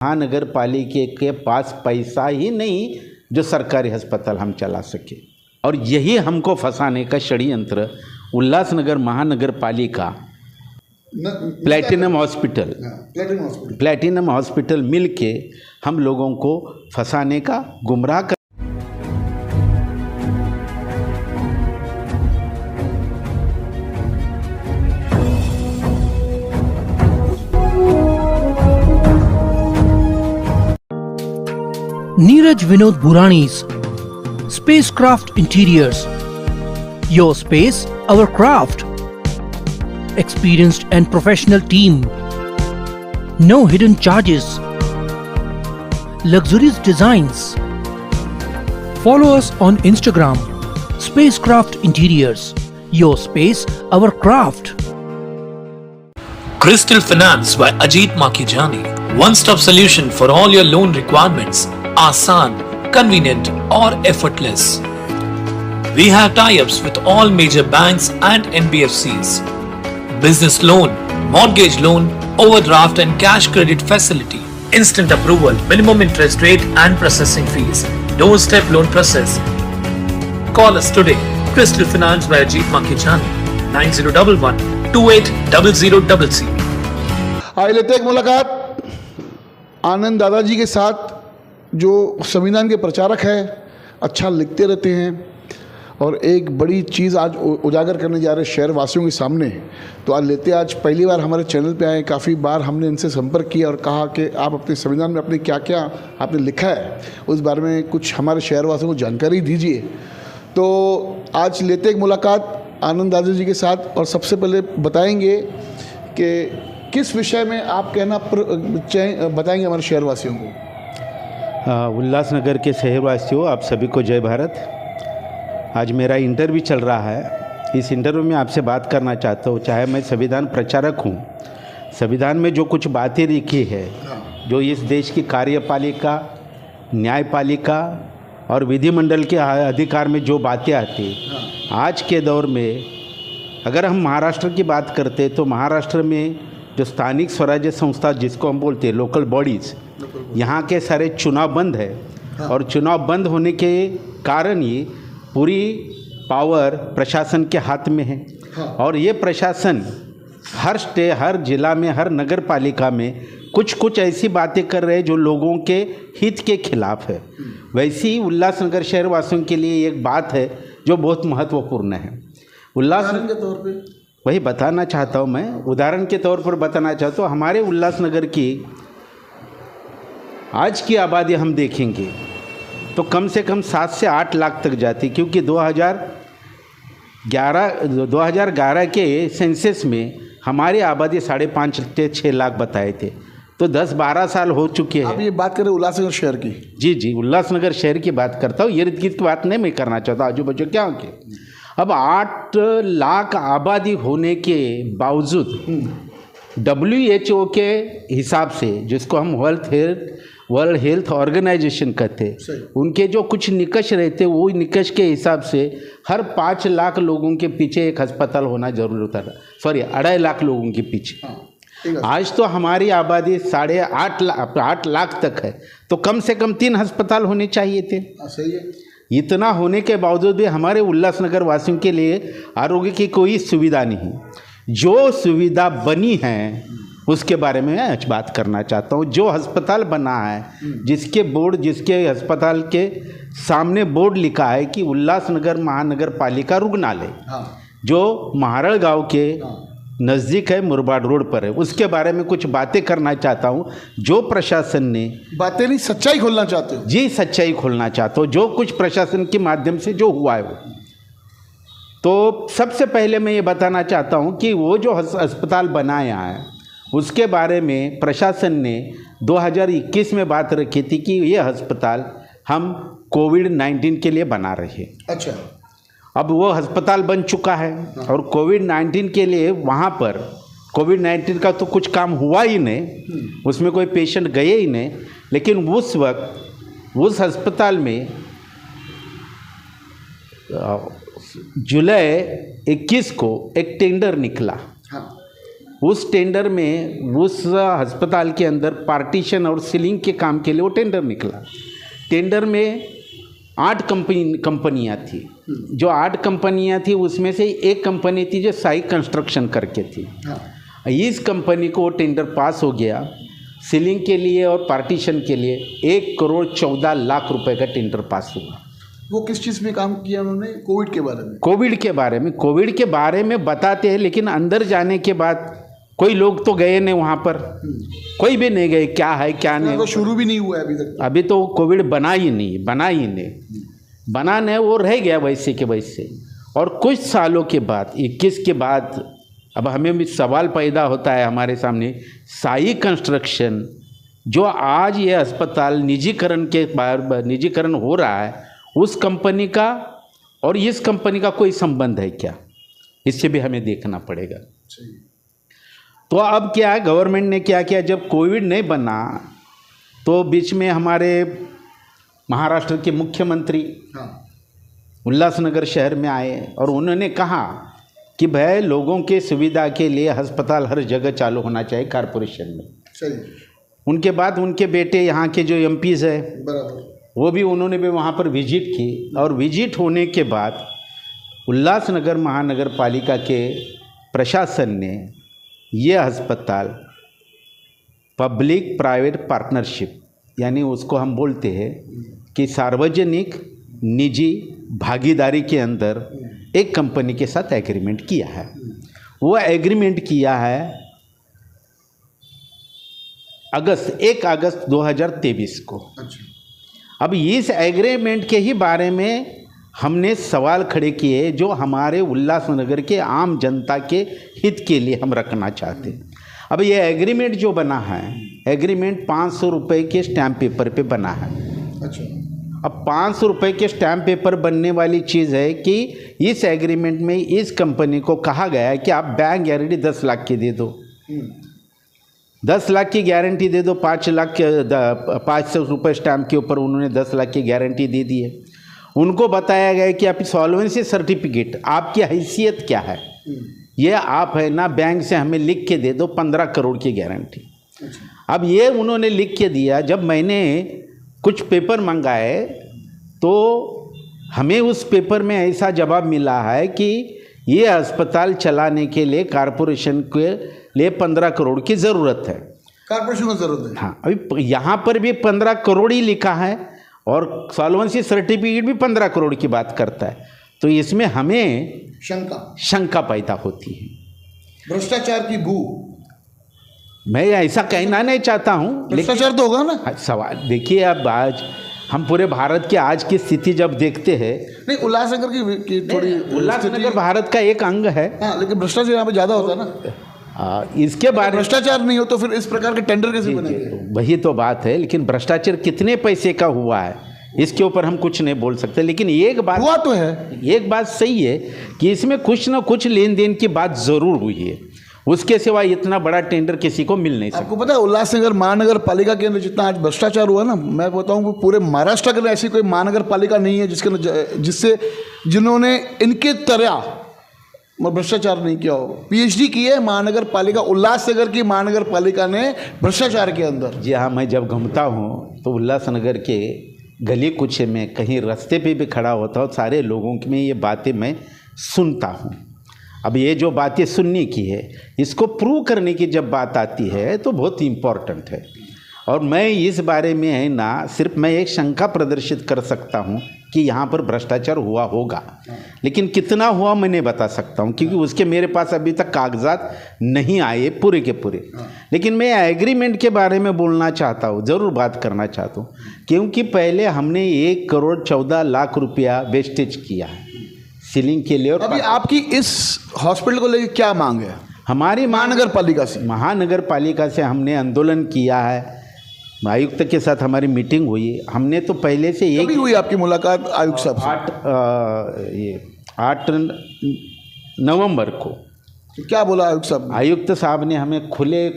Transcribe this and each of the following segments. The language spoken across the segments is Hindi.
महानगर पालिका के पास पैसा ही नहीं जो सरकारी अस्पताल हम चला सके, और यही हमको फंसाने का षड्यंत्र उल्लासनगर महानगर पालिका प्लैटिनम हॉस्पिटल मिलके हम लोगों को फंसाने का, गुमराह कर। Neeraj Vinod Burani's Spacecraft Interiors. Your space, our craft. Experienced and professional team. No hidden charges. Luxurious designs. Follow us on Instagram. Spacecraft Interiors. Your space, our craft. Crystal Finance by Ajit Makijani. One-stop solution for all your loan requirements. Asan, convenient or effortless. We have tie-ups with all major banks and NBFCs. Business loan, mortgage loan, overdraft and cash credit facility. Instant approval, minimum interest rate and processing fees. Doorstep loan process. Call us today. Crystal Finance by Ajit Makijani. 9011 280000. आइए लेते हैं एक मुलाकात आनंद दादाजी के साथ, जो संविधान के प्रचारक हैं, अच्छा लिखते रहते हैं और एक बड़ी चीज़ आज उजागर करने जा रहे हैं शहर वासियों के सामने। तो आज पहली बार हमारे चैनल पे आए। काफ़ी बार हमने इनसे संपर्क किया और कहा कि आप अपने संविधान में अपने क्या क्या आपने लिखा है उस बारे में कुछ हमारे शहर वासियों को जानकारी दीजिए। तो आज लेते एक मुलाकात आनंद दादाजी के साथ, और सबसे पहले बताएंगे कि किस विषय में आप कहना बताएंगे हमारे शहरवासियों को। उल्लासनगर के शहरवासियों, आप सभी को जय भारत। आज मेरा इंटरव्यू चल रहा है। इस इंटरव्यू में आपसे बात करना चाहता हूँ। चाहे मैं संविधान प्रचारक हूँ, संविधान में जो कुछ बातें लिखी है, जो इस देश की कार्यपालिका, न्यायपालिका और विधिमंडल के अधिकार में जो बातें आती, आज के दौर में अगर हम महाराष्ट्र की बात करते तो महाराष्ट्र में जो स्थानिक स्वराज्य संस्था जिसको हम बोलते हैं लोकल बॉडीज़, यहाँ के सारे चुनाव बंद है। और चुनाव बंद होने के कारण ही पूरी पावर प्रशासन के हाथ में है। और ये प्रशासन हर जिला में, हर नगर पालिका में कुछ ऐसी बातें कर रहे हैं जो लोगों के हित के खिलाफ है। वैसे ही उल्लासनगर शहर वासियों के लिए एक बात है जो बहुत महत्वपूर्ण है। उल्लासनगर के तौर पे वही बताना चाहता हूँ मैं, उदाहरण के तौर पर बताना चाहता हूँ। हमारे उल्लासनगर की आज की आबादी हम देखेंगे तो कम से कम 7 से 8 लाख तक जाती, क्योंकि 2011 के सेंसस में हमारी आबादी 5.5 से 6 लाख बताए थे। तो 10-12 साल हो चुके हैं। आप ये बात करें उल्लासनगर शहर की? जी, उल्लासनगर शहर की बात करता हूँ। इर्द गिर्द की बात नहीं मैं करना चाहता, आजू बाजू क्या हो के। अब 8 लाख आबादी होने के बावजूद WHO के हिसाब से, जिसको हम वर्ल्ड हेल्थ ऑर्गेनाइजेशन कहते हैं, उनके जो कुछ निकष रहते वो निकष के हिसाब से हर 5 लाख लोगों के पीछे एक अस्पताल होना जरूरी होता था। 2.5 लाख लोगों के पीछे। आज तो हमारी आबादी 8 लाख तक है, तो कम से कम 3 अस्पताल होने चाहिए थे। सही है। इतना होने के बावजूद भी हमारे उल्लासनगर वासियों के लिए आरोग्य की कोई सुविधा नहीं। जो सुविधा बनी है उसके बारे में मैं आज बात करना चाहता हूँ। जो अस्पताल बना है, जिसके अस्पताल के सामने बोर्ड लिखा है कि उल्लासनगर महानगर पालिका रुग्णालय, जो महारड़ गांव के नज़दीक है, मुरबाड रोड पर है, उसके बारे में कुछ बातें करना चाहता हूँ। जो प्रशासन ने बातें नहीं, सच्चाई खोलना चाहते हो? जी, सच्चाई खोलना चाहता हूँ। जो कुछ प्रशासन के माध्यम से जो हुआ है वो, तो सबसे पहले मैं ये बताना चाहता हूँ कि वो जो अस्पताल बनाया है उसके बारे में प्रशासन ने 2021 में बात रखी थी कि ये अस्पताल हम कोविड-19 के लिए बना रहे हैं। अच्छा। अब वो अस्पताल बन चुका है और कोविड-19 के लिए वहाँ पर कोविड-19 का तो कुछ काम हुआ ही नहीं, उसमें कोई पेशेंट गए ही नहीं। लेकिन उस वक्त उस अस्पताल में जुलाई 21 को एक टेंडर निकला उस टेंडर में उस अस्पताल के अंदर पार्टीशन और सीलिंग के काम के लिए वो टेंडर निकला। टेंडर में 8 कंपनियां थी। जो 8 कंपनियां थी उसमें से एक कंपनी थी जो साई कंस्ट्रक्शन करके थी। इस कंपनी को वो टेंडर पास हो गया सीलिंग के लिए और पार्टीशन के लिए 1,14,00,000 रुपए का टेंडर पास हुआ। वो किस चीज़ में काम किया उन्होंने? कोविड के बारे में। कोविड के बारे में बताते हैं, लेकिन अंदर जाने के बाद कोई लोग तो गए नहीं वहाँ पर, कोई भी नहीं गए, क्या है क्या नहीं। तो शुरू भी नहीं हुआ अभी तक। अभी तो कोविड बना ही नहीं, वो रह गया वैसे के वैसे। और कुछ सालों के बाद 21 के बाद अब हमें भी सवाल पैदा होता है हमारे सामने, साई कंस्ट्रक्शन जो आज ये अस्पताल निजीकरण हो रहा है, उस कंपनी का और इस कंपनी का कोई संबंध है क्या? इससे भी हमें देखना पड़ेगा। तो अब क्या है, गवर्नमेंट ने क्या किया, जब कोविड नहीं बना तो बीच में हमारे महाराष्ट्र के मुख्यमंत्री उल्लासनगर शहर में आए और उन्होंने कहा कि भाई लोगों के सुविधा के लिए अस्पताल हर जगह चालू होना चाहिए कॉरपोरेशन में। सही। उनके बाद उनके बेटे यहाँ के जो एमपीज़ है बराबर, वो भी उन्होंने भी वहाँ पर विजिट की और विजिट होने के बाद उल्लासनगर महानगर पालिका के प्रशासन ने ये अस्पताल पब्लिक प्राइवेट पार्टनरशिप, यानी उसको हम बोलते हैं कि सार्वजनिक निजी भागीदारी के अंदर एक कंपनी के साथ एग्रीमेंट किया है। वो एग्रीमेंट किया है 1 अगस्त 2023 को। अब इस एग्रीमेंट के ही बारे में हमने सवाल खड़े किए जो हमारे उल्लासनगर के आम जनता के हित के लिए हम रखना चाहते हैं। अब ये एग्रीमेंट जो बना है, एग्रीमेंट 500 रुपये के स्टैम्प पेपर पे बना है। अच्छा। अब 500 रुपये के स्टैम्प पेपर बनने वाली चीज़ है कि इस एग्रीमेंट में इस कंपनी को कहा गया है कि आप बैंक गारंटी 10 लाख की दे दो, 10 लाख की गारंटी दे दो। 500 रुपये स्टैम्प के ऊपर उन्होंने 10 लाख की गारंटी दे दी है। उनको बताया गया कि आप सॉल्वेंसी सर्टिफिकेट, आपकी हैसियत क्या है, ये आप है ना बैंक से हमें लिख के दे दो 15 करोड़ की गारंटी। अब ये उन्होंने लिख के दिया। जब मैंने कुछ पेपर मंगाए तो हमें उस पेपर में ऐसा जवाब मिला है कि ये अस्पताल चलाने के लिए कॉरपोरेशन के लिए 15 करोड़ की ज़रूरत है। कॉरपोरेशन को ज़रूरत है। हाँ, अभी यहाँ पर भी 15 करोड़ ही लिखा है और सॉल्वेंसी सर्टिफिकेट भी 15 करोड़ की बात करता है। तो इसमें हमें शंका पैदा होती है। भ्रष्टाचार की बू। मैं ऐसा कहना नहीं चाहता हूँ, भ्रष्टाचार तो होगा ना। सवाल देखिए, अब आज हम पूरे भारत की आज की स्थिति जब देखते हैं, नहीं उल्लासनगर की थोड़ी, उल्लासनगर भारत का एक अंग है। हाँ, लेकिन भ्रष्टाचार यहाँ पे ज़्यादा होता है ना। इसके बारे में भ्रष्टाचार नहीं हो तो फिर इस प्रकार के टेंडर कैसे बनेंगे? वही तो बात है। लेकिन भ्रष्टाचार कितने पैसे का हुआ है इसके ऊपर हम कुछ नहीं बोल सकते। लेकिन एक बात हुआ तो है, एक बात सही है कि इसमें कुछ ना कुछ लेन देन की बात ज़रूर हुई है। उसके सिवा इतना बड़ा टेंडर किसी को मिल नहीं सकता। आपको पता है उल्लासनगर महानगर पालिका के अंदर जितना आज भ्रष्टाचार हुआ ना, मैं बताऊं कि पूरे महाराष्ट्र के अंदर ऐसी कोई महानगर पालिका नहीं है जिससे जिन्होंने इनके तरह भ्रष्टाचार नहीं किया हो। पीएचडी की है महानगर पालिका, उल्लासनगर की महानगर पालिका ने भ्रष्टाचार के अंदर। जी हाँ, मैं जब घूमता हूँ तो उल्लासनगर के गली कुछ में कहीं रास्ते पे भी खड़ा होता हूँ, सारे लोगों में ये बातें मैं सुनता हूँ। अब ये जो बातें सुनने की है, इसको प्रूव करने की जब बात आती है तो बहुत इम्पॉर्टेंट है। और मैं इस बारे में है ना, सिर्फ मैं एक शंका प्रदर्शित कर सकता हूँ कि यहाँ पर भ्रष्टाचार हुआ होगा, लेकिन कितना हुआ मैं नहीं बता सकता हूँ क्योंकि उसके मेरे पास अभी तक कागजात नहीं आए पूरे के पूरे। लेकिन मैं एग्रीमेंट के बारे में बोलना चाहता हूँ, ज़रूर बात करना चाहता हूँ, क्योंकि पहले हमने 1,14,00,000 रुपया वेस्टेज किया है सीलिंग के लिए। और अभी आपकी इस हॉस्पिटल को लेकर क्या मांग है? हमारी महानगर पालिका से हमने आंदोलन किया है। आयुक्त के साथ हमारी मीटिंग हुई। हमने तो पहले से कभी हुई आपकी मुलाकात आयुक्त साहब से? 8 नवंबर को। तो क्या बोला आयुक्त साहब? आयुक्त साहब ने हमें खुले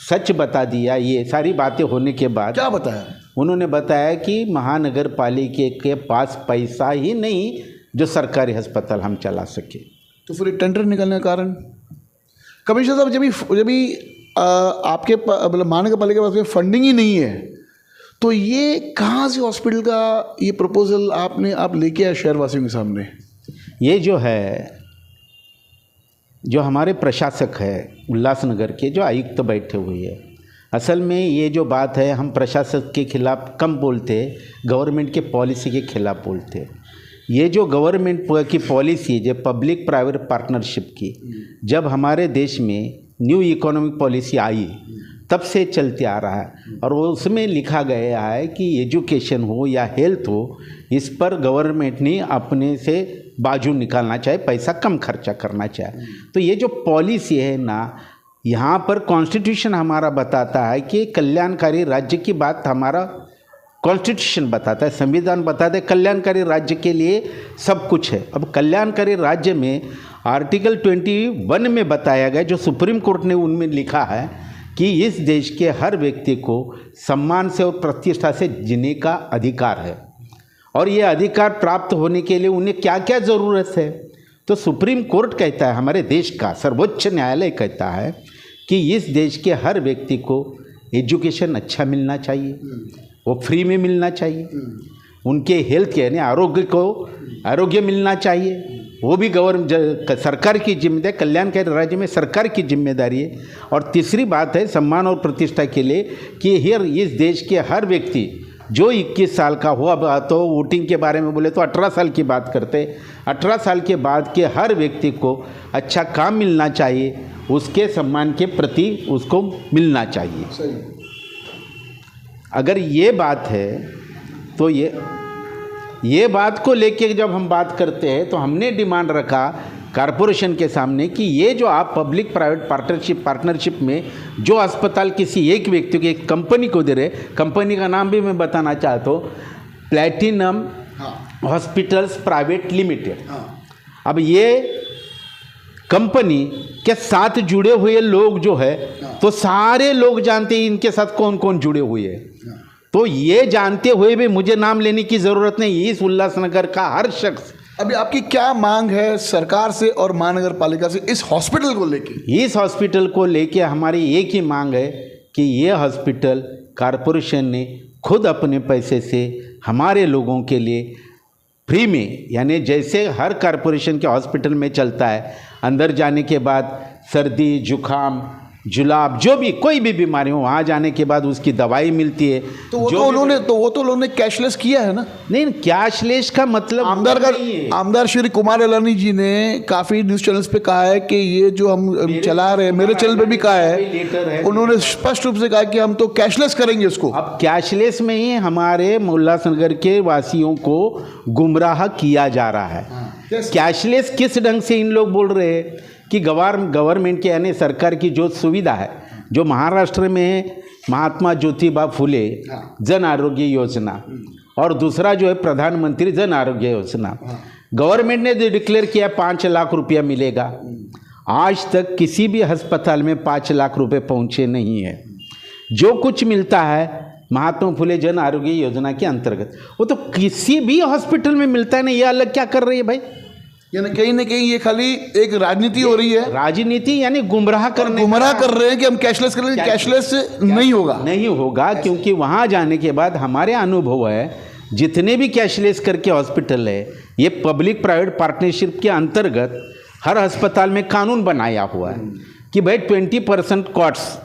सच बता दिया। ये सारी बातें होने के बाद क्या बताया? उन्होंने बताया कि महानगर पालिका के पास पैसा ही नहीं जो सरकारी अस्पताल हम चला सके। तो फिर टेंडर निकलने का कारण? कमिश्नर साहब, जब भी आपके मतलब महानगर पालिका के पास में फंडिंग ही नहीं है, तो ये कहाँ से हॉस्पिटल का ये प्रपोजल आप लेके आए शहरवासियों के सामने? ये जो है, जो हमारे प्रशासक है उल्लासनगर के, जो आयुक्त तो बैठे हुए हैं, असल में ये जो बात है, हम प्रशासक के खिलाफ कम बोलते, गवर्नमेंट के पॉलिसी के खिलाफ बोलते। ये जो गवर्नमेंट की पॉलिसी, जो पब्लिक प्राइवेट पार्टनरशिप की, जब हमारे देश में न्यू इकोनॉमिक पॉलिसी आई तब से चलते आ रहा है, और वो उसमें लिखा गया है कि एजुकेशन हो या हेल्थ हो, इस पर गवर्नमेंट ने अपने से बाजू निकालना चाहिए, पैसा कम खर्चा करना चाहिए। तो ये जो पॉलिसी है ना, यहाँ पर कॉन्स्टिट्यूशन हमारा बताता है कि कल्याणकारी राज्य की बात हमारा कॉन्स्टिट्यूशन बताता है, संविधान बताता है कल्याणकारी राज्य के लिए सब कुछ है। अब कल्याणकारी राज्य में आर्टिकल 21 में बताया गया, जो सुप्रीम कोर्ट ने उनमें लिखा है कि इस देश के हर व्यक्ति को सम्मान से और प्रतिष्ठा से जीने का अधिकार है, और ये अधिकार प्राप्त होने के लिए उन्हें क्या क्या ज़रूरत है। तो सुप्रीम कोर्ट कहता है, हमारे देश का सर्वोच्च न्यायालय कहता है कि इस देश के हर व्यक्ति को एजुकेशन अच्छा मिलना चाहिए, वो फ्री में मिलना चाहिए, उनके हेल्थ यानी आरोग्य मिलना चाहिए, वो भी सरकार की जिम्मेदारी, कल्याणकारी राज्य में सरकार की जिम्मेदारी है। और तीसरी बात है सम्मान और प्रतिष्ठा के लिए कि इस देश के हर व्यक्ति जो 21 साल का हो, अब तो वोटिंग के बारे में बोले तो 18 साल की बात करते, 18 साल के बाद के हर व्यक्ति को अच्छा काम मिलना चाहिए, उसके सम्मान के प्रति उसको मिलना चाहिए। सही। अगर ये बात है तो ये बात को लेके जब हम बात करते हैं तो हमने डिमांड रखा कारपोरेशन के सामने कि ये जो आप पब्लिक प्राइवेट पार्टनरशिप में जो अस्पताल किसी एक व्यक्ति को, एक कंपनी को दे रहे, कंपनी का नाम भी मैं बताना चाहता हूँ, प्लैटिनम हॉस्पिटल्स प्राइवेट लिमिटेड। अब ये कंपनी के साथ जुड़े हुए लोग जो है, तो सारे लोग जानते हैं इनके साथ कौन कौन जुड़े हुए हैं। तो ये जानते हुए भी मुझे नाम लेने की ज़रूरत नहीं, इस उल्लासनगर का हर शख्स। अभी आपकी क्या मांग है सरकार से और महानगर पालिका से इस हॉस्पिटल को लेके? इस हॉस्पिटल को लेके हमारी एक ही मांग है कि ये हॉस्पिटल कारपोरेशन ने खुद अपने पैसे से हमारे लोगों के लिए फ्री में, यानी जैसे हर कारपोरेशन के हॉस्पिटल में चलता है, अंदर जाने के बाद सर्दी जुकाम जुलाब जो भी कोई भी बीमारी हो, वहाँ जाने के बाद उसकी दवाई मिलती है। तो वो तो उन्होंने कैशलेस किया है ना? नहीं, कैशलेस का मतलब आमदार श्री कुमार अलानी जी ने काफ़ी न्यूज़ चैनल्स पे कहा है कि ये जो हम चला रहे हैं, मेरे चैनल पे भी कहा है, उन्होंने स्पष्ट रूप से कहा कि हम तो कैशलेस करेंगे इसको। अब कैशलेस में ही हमारे उल्लासनगर के वासियों को गुमराह किया जा रहा है। कैशलेस किस ढंग से इन लोग बोल रहे हैं कि गवर्नमेंट के यानी सरकार की जो सुविधा है, जो महाराष्ट्र में महात्मा ज्योतिबा फुले जन आरोग्य योजना और दूसरा जो है प्रधानमंत्री जन आरोग्य योजना, गवर्नमेंट ने डिक्लेयर किया 5 लाख रुपया मिलेगा। आज तक किसी भी अस्पताल में 5 लाख रुपए पहुंचे नहीं है। जो कुछ मिलता है महात्मा फुले जन आरोग्य योजना के अंतर्गत, वो तो किसी भी हॉस्पिटल में मिलता है ना। ये अलग क्या कर रही है भाई? यानी कहीं ना कहीं ये खाली एक राजनीति हो रही है। राजनीति यानी गुमराह कर रहे हैं कि हम कैशलेस कर लेंगे। कैशलेस नहीं होगा क्योंकि वहाँ जाने के बाद हमारे अनुभव है, जितने भी कैशलेस करके हॉस्पिटल है, ये पब्लिक प्राइवेट पार्टनरशिप के अंतर्गत हर अस्पताल में कानून बनाया हुआ है कि भाई 20% कॉस्ट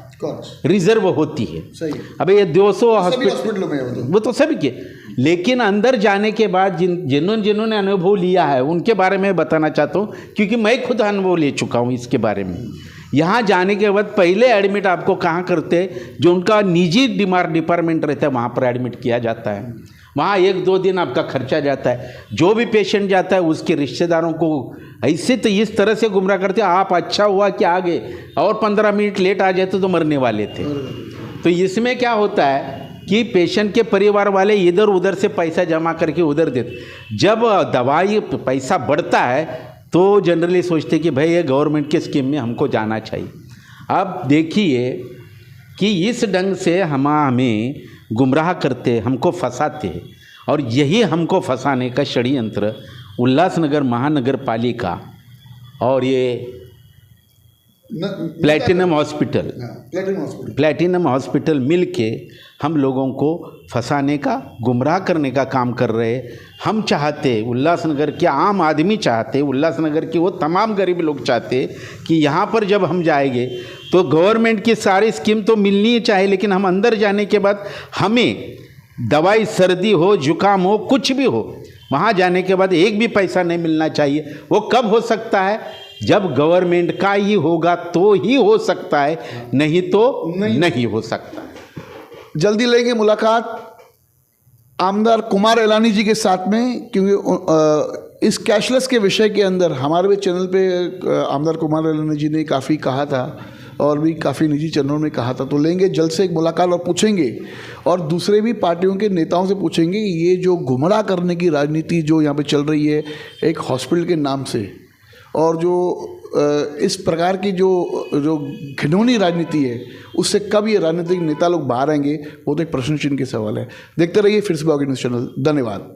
रिजर्व होती है। अब ये 200 हॉस्पिटल में वो तो सभी के, लेकिन अंदर जाने के बाद जिन्होंने अनुभव लिया है उनके बारे में बताना चाहता हूँ, क्योंकि मैं खुद अनुभव ले चुका हूँ इसके बारे में। यहाँ जाने के बाद पहले एडमिट आपको कहाँ करते हैं, जो उनका निजी डिपार्टमेंट रहता है वहाँ पर एडमिट किया जाता है। वहाँ 1-2 दिन आपका खर्चा जाता है। जो भी पेशेंट जाता है उसके रिश्तेदारों को ऐसे तो इस तरह से गुमराह करते हैं, आप अच्छा हुआ कि आगे और 15 मिनट लेट आ जाते तो मरने वाले थे। तो इसमें क्या होता है कि पेशेंट के परिवार वाले इधर उधर से पैसा जमा करके उधर देते। जब दवाई पैसा बढ़ता है तो जनरली सोचते कि भाई ये गवर्नमेंट के स्कीम में हमको जाना चाहिए। अब देखिए कि इस ढंग से हमें गुमराह करते, हमको फंसाते हैं, और यही हमको फंसाने का षड्यंत्र उल्लासनगर महानगर पालिका और ये प्लैटिनम हॉस्पिटल, प्लैटिनम हॉस्पिटल मिल के हम लोगों को फंसाने का, गुमराह करने का काम कर रहे। हम चाहते, उल्लासनगर के आम आदमी चाहते, उल्लासनगर के वो तमाम गरीब लोग चाहते कि यहाँ पर जब हम जाएंगे तो गवर्नमेंट की सारी स्कीम तो मिलनी ही चाहिए, लेकिन हम अंदर जाने के बाद हमें दवाई, सर्दी हो, जुकाम हो, कुछ भी हो, वहाँ जाने के बाद एक भी पैसा नहीं मिलना चाहिए। वो कब हो सकता है? जब गवर्नमेंट का ही होगा तो ही हो सकता है, नहीं तो नहीं हो सकता। जल्दी लेंगे मुलाकात आमदार कुमार एलानी जी के साथ में, क्योंकि इस कैशलेस के विषय के अंदर हमारे भी चैनल पे आमदार कुमार एलानी जी ने काफ़ी कहा था और भी काफ़ी निजी चैनलों में कहा था। तो लेंगे जल्द से एक मुलाकात और पूछेंगे, और दूसरे भी पार्टियों के नेताओं से पूछेंगे ये जो गुमराह करने की राजनीति जो यहाँ पे चल रही है एक हॉस्पिटल के नाम से, और जो इस प्रकार की जो घिनौनी राजनीति है, उससे कब ये राजनीतिक नेता लोग बाहर आएंगे, वो तो एक प्रश्न चिन्ह के सवाल है। देखते रहिए फिर से न्यूज़ चैनल। धन्यवाद।